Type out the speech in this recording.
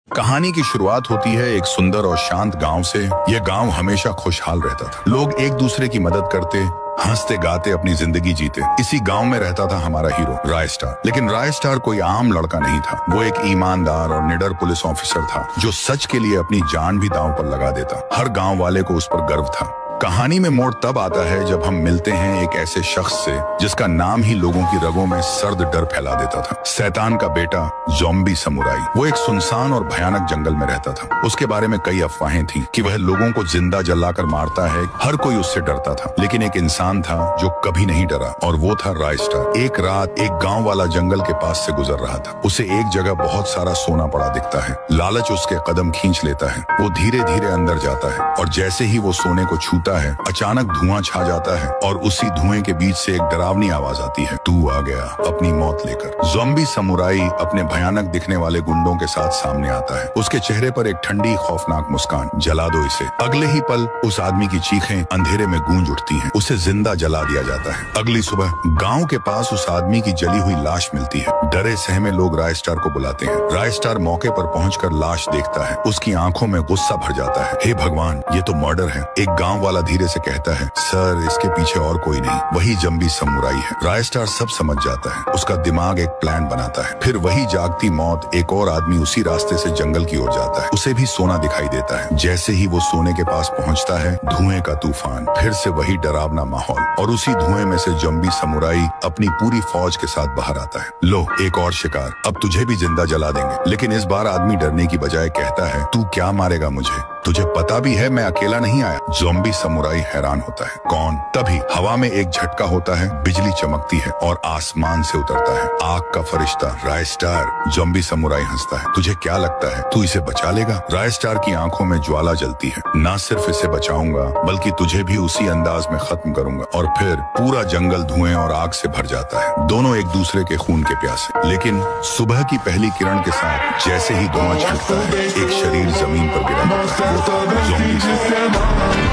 कहानी की शुरुआत होती है एक सुंदर और शांत गांव से। यह गांव हमेशा खुशहाल रहता था। लोग एक दूसरे की मदद करते, हंसते गाते अपनी जिंदगी जीते। इसी गांव में रहता था हमारा हीरो राय स्टार। लेकिन राय स्टार कोई आम लड़का नहीं था। वो एक ईमानदार और निडर पुलिस ऑफिसर था जो सच के लिए अपनी जान भी दांव पर लगा देता। हर गांव वाले को उस पर गर्व था। कहानी में मोड़ तब आता है जब हम मिलते हैं एक ऐसे शख्स से जिसका नाम ही लोगों की रगों में सर्द डर फैला देता था। शैतान का बेटा ज़ॉम्बी समुराई। वो एक सुनसान और भयानक जंगल में रहता था। उसके बारे में कई अफवाहें थीं कि वह लोगों को जिंदा जलाकर मारता है। हर कोई उससे डरता था, लेकिन एक इंसान था जो कभी नहीं डरा, और वो था राय स्टार। एक रात एक गाँव वाला जंगल के पास से गुजर रहा था। उसे एक जगह बहुत सारा सोना पड़ा दिखता है। लालच उसके कदम खींच लेता है। वो धीरे धीरे अंदर जाता है और जैसे ही वो सोने को छूता है, अचानक धुआं छा जाता है और उसी धुएं के बीच से एक डरावनी आवाज आती है, तू आ गया अपनी मौत लेकर। ज़ॉम्बी समुराई अपने भयानक दिखने वाले गुंडों के साथ सामने आता है। उसके चेहरे पर एक ठंडी खौफनाक मुस्कान। जला दो इसे। अगले ही पल उस आदमी की चीखें अंधेरे में गूंज उठती हैं। उसे जिंदा जला दिया जाता है। अगली सुबह गांव के पास उस आदमी की जली हुई लाश मिलती है। डरे सहमे लोग राय स्टार को बुलाते हैं। राय स्टार मौके पर पहुंचकर लाश देखता है। उसकी आंखों में गुस्सा भर जाता है। हे भगवान, ये तो मर्डर है। एक गांव वाला धीरे से कहता है, सर इसके पीछे और कोई नहीं, वही ज़ॉम्बी समुराई है। राय स्टार सब समझ जाता है। उसका दिमाग एक प्लान बनाता है। फिर वही जागती मौत, एक और आदमी उसी रास्ते से जंगल की ओर जाता है। उसे भी सोना दिखाई देता है। जैसे ही वो सोने के पास पहुंचता है, धुएं का तूफान, फिर से वही डरावना माहौल, और उसी धुएं में से ज़ॉम्बी समुराई अपनी पूरी फौज के साथ बाहर आता है। लो एक और शिकार, अब तुझे भी जिंदा जला देंगे। लेकिन इस बार आदमी डरने की बजाय कहता है, तू क्या मारेगा मुझे? तुझे पता भी है मैं अकेला नहीं आया। ज़ॉम्बी समुराई हैरान होता है, कौन? तभी हवा में एक झटका होता है, बिजली चमकती है और आसमान से उतरता है आग का फरिश्ता राय स्टार। ज़ॉम्बी समुराई हंसता है, तुझे क्या लगता है तू इसे बचा लेगा? राय स्टार की आंखों में ज्वाला जलती है। ना सिर्फ इसे बचाऊंगा बल्कि तुझे भी उसी अंदाज में खत्म करूंगा। और फिर पूरा जंगल धुएं और आग से भर जाता है। दोनों एक दूसरे के खून के प्यासे। लेकिन सुबह की पहली किरण के साथ जैसे ही धुआं छूटता है, एक शरीर जमीन पर गिरा। वो था ज़ॉम्बी।